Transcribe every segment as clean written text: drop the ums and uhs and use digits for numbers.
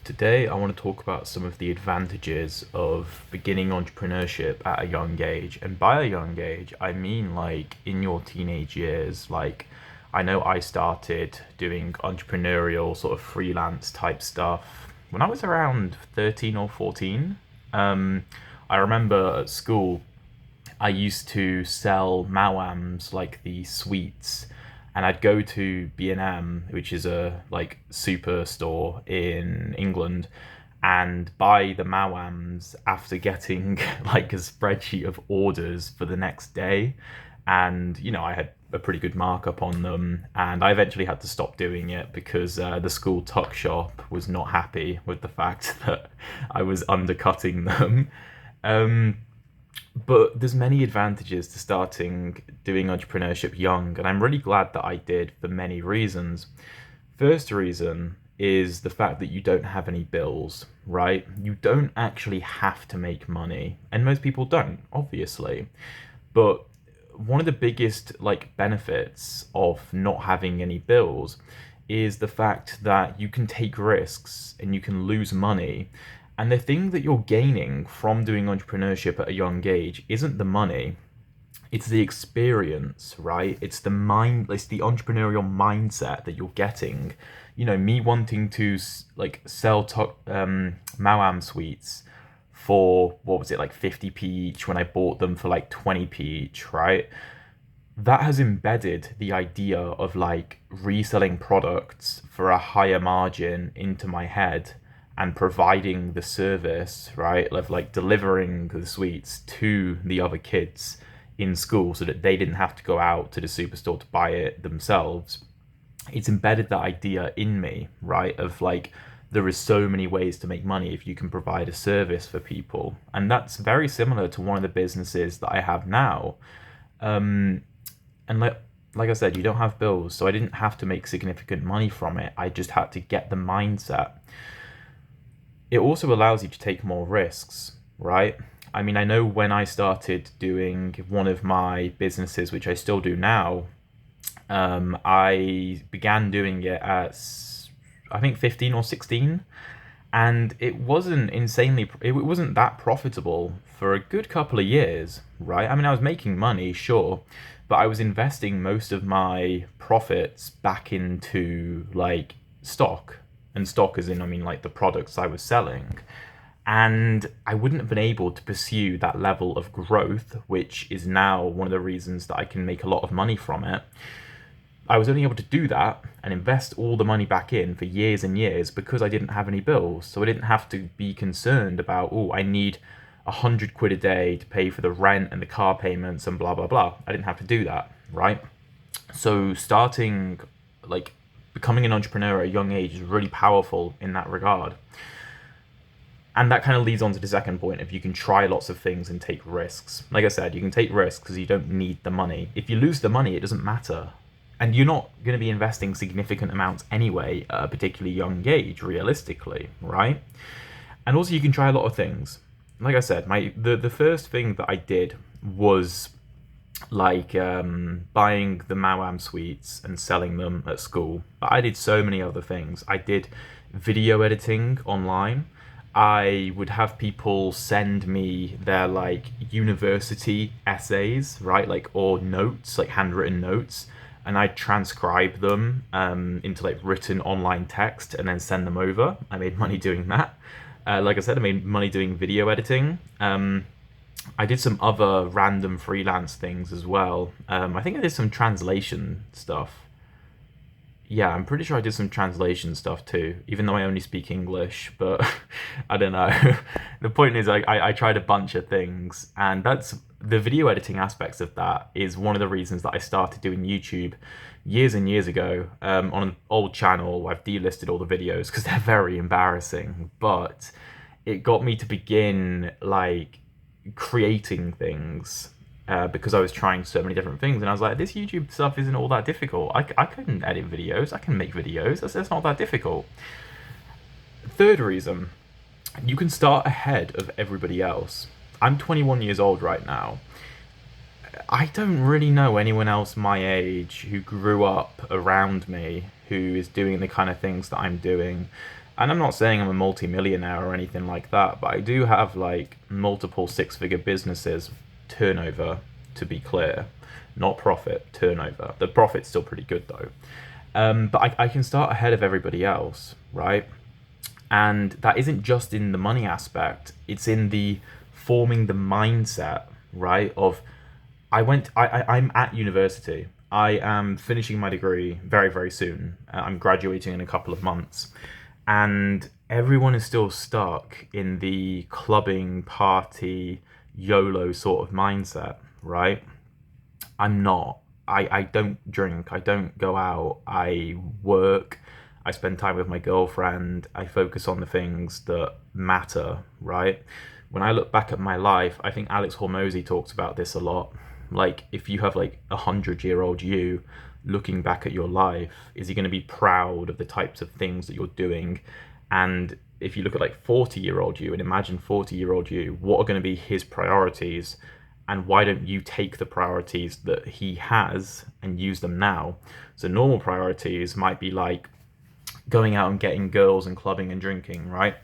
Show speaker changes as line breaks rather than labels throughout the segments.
Today, I want to talk about some of the advantages of beginning entrepreneurship at a young age. And by a young age, I mean like in your teenage years. Like, I know I started doing entrepreneurial sort of freelance type stuff when I was around 13 or 14. Um, I remember at school, I used to sell Mawams, like the sweets, and I'd go to B&M, which is a like superstore in England, and buy the Mawams after getting like a spreadsheet of orders for the next day. And I had a pretty good markup on them, and I eventually had to stop doing it because the school tuck shop was not happy with the fact that I was undercutting them. Um, but there's many advantages to starting doing entrepreneurship young, and I'm really glad that I did for many reasons. First reason is the fact that you don't have any bills, right? You don't actually have to make money, and most people don't, obviously. But one of the biggest like benefits of not having any bills is the fact that you can take risks and you can lose money. And the thing that you're gaining from doing entrepreneurship at a young age isn't the money, it's the experience, right? It's the entrepreneurial mindset that you're getting. Me wanting to like sell Mawam sweets for what was it, like 50p each when I bought them for like 20p each, right? That has embedded the idea of like reselling products for a higher margin into my head and providing the service, right, of like delivering the sweets to the other kids in school so that they didn't have to go out to the superstore to buy it themselves. It's embedded that idea in me, right, of like there is so many ways to make money if you can provide a service for people. And that's very similar to one of the businesses that I have now. And like I said, you don't have bills, so I didn't have to make significant money from it. I just had to get the mindset. It also allows you to take more risks, right? I mean, I know when I started doing one of my businesses, which I still do now, I began doing it at, I think, 15 or 16, and it wasn't that profitable for a good couple of years, right? I mean, I was making money, sure, but I was investing most of my profits back into like stock, and stock as in, I mean, like the products I was selling. And I wouldn't have been able to pursue that level of growth, which is now one of the reasons that I can make a lot of money from it. I was only able to do that and invest all the money back in for years and years because I didn't have any bills. So I didn't have to be concerned about, oh, I need 100 quid a day to pay for the rent and the car payments and blah, blah, blah. I didn't have to do that, right? So starting, like, becoming an entrepreneur at a young age is really powerful in that regard. And that kind of leads on to the second point of you can try lots of things and take risks. Like I said, you can take risks because you don't need the money. If you lose the money, it doesn't matter. And you're not going to be investing significant amounts anyway at a particularly young age, realistically, right? And also you can try a lot of things. Like I said, the first thing that I did was like buying the Mawam sweets and selling them at school. But I did so many other things. I did video editing online. I would have people send me their like university essays, right? Like, or notes, like handwritten notes, and I'd transcribe them into like written online text and then send them over. I made money doing that. Like I said, I made money doing video editing. I did some other random freelance things as well. I think I did some translation stuff. Yeah, I'm pretty sure I did some translation stuff too, even though I only speak English, but I don't know. The point is, I tried a bunch of things, and that's the video editing aspects of that is one of the reasons that I started doing YouTube years and years ago. On an old channel, I've delisted all the videos because they're very embarrassing, but it got me to begin like creating things because I was trying so many different things, and I was like, this YouTube stuff isn't all that difficult. I can edit videos, I can make videos. That's not that difficult. Third reason, you can start ahead of everybody else. I'm 21 years old right now. I don't really know anyone else my age who grew up around me who is doing the kind of things that I'm doing. And I'm not saying I'm a multi-millionaire or anything like that, but I do have like multiple six-figure businesses turnover, to be clear, not profit, turnover. The profit's still pretty good though. But I can start ahead of everybody else, right? And that isn't just in the money aspect, it's in the forming the mindset, right? Of I'm at university. I am finishing my degree very, very soon. I'm graduating in a couple of months. And everyone is still stuck in the clubbing, party, YOLO sort of mindset, right? I'm not. I don't drink. I don't go out. I work. I spend time with my girlfriend. I focus on the things that matter, right? When I look back at my life, I think Alex Hormozy talks about this a lot. Like, if you have like 100-year-old you looking back at your life, is he going to be proud of the types of things that you're doing? And if you look at like 40-year-old you and imagine 40-year-old you, what are going to be his priorities? And why don't you take the priorities that he has and use them now? So normal priorities might be like going out and getting girls and clubbing and drinking, right?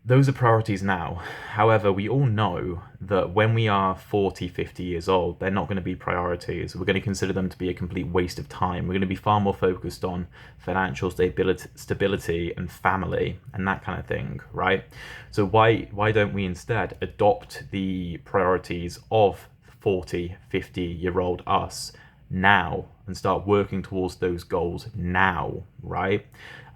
Those are priorities now. However, we all know that when we are 40, 50 years old, they're not going to be priorities. We're going to consider them to be a complete waste of time. We're going to be far more focused on financial stability and family and that kind of thing, right? So why don't we instead adopt the priorities of 40, 50-year-old us now and start working towards those goals now, right?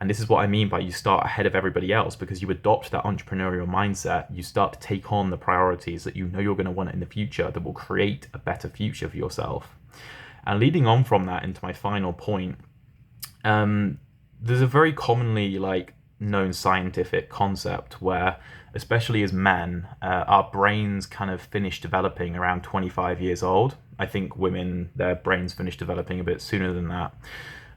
And this is what I mean by you start ahead of everybody else, because you adopt that entrepreneurial mindset. You start to take on the priorities that you know you're going to want in the future that will create a better future for yourself. And leading on from that into my final point, there's a very commonly like known scientific concept where, especially as men, our brains kind of finish developing around 25 years old. I think women, their brains finish developing a bit sooner than that.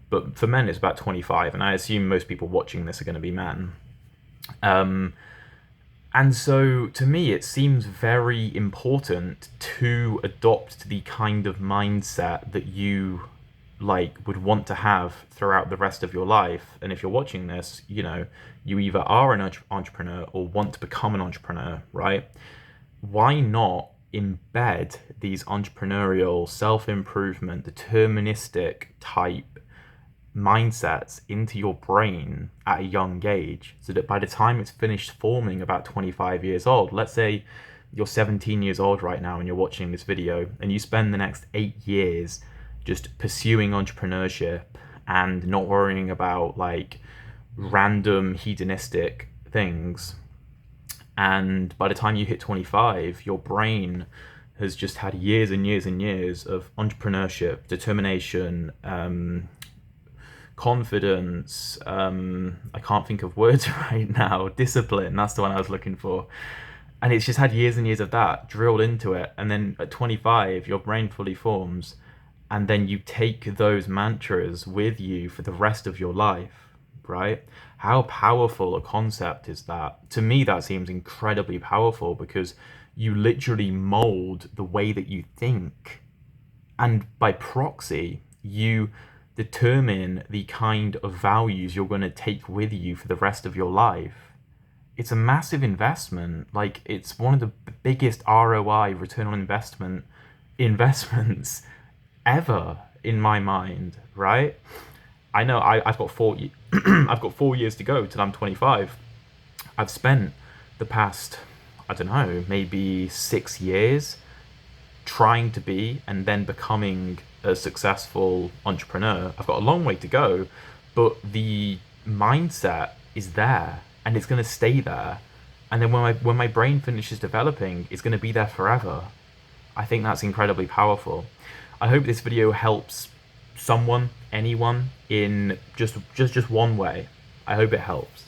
But for men, it's about 25, and I assume most people watching this are going to be men. And so, to me, it seems very important to adopt the kind of mindset that you like would want to have throughout the rest of your life. And if you're watching this, you know, you either are an entrepreneur or want to become an entrepreneur, right? Why not embed these entrepreneurial, self-improvement, deterministic type mindsets into your brain at a young age, so that by the time it's finished forming about 25 years old, let's say you're 17 years old right now and you're watching this video, and you spend the next 8 years just pursuing entrepreneurship and not worrying about like random hedonistic things. And by the time you hit 25, your brain has just had years and years and years of entrepreneurship, determination, confidence, I can't think of words right now, discipline, that's the one I was looking for. And it's just had years and years of that drilled into it. And then at 25, your brain fully forms. And then you take those mantras with you for the rest of your life, right? How powerful a concept is that? To me, that seems incredibly powerful, because you literally mold the way that you think. And by proxy, you determine the kind of values you're going to take with you for the rest of your life. It's a massive investment. Like, it's one of the biggest ROI, return on investments ever in my mind, right? I know I've got I've got 4 years to go till I'm 25. I've spent the past, I don't know, maybe 6 years trying to be and then becoming a successful entrepreneur. I've got a long way to go, but the mindset is there and it's going to stay there. And then when my brain finishes developing, it's going to be there forever. I think that's incredibly powerful. I hope this video helps someone, anyone, in just one way. I hope it helps.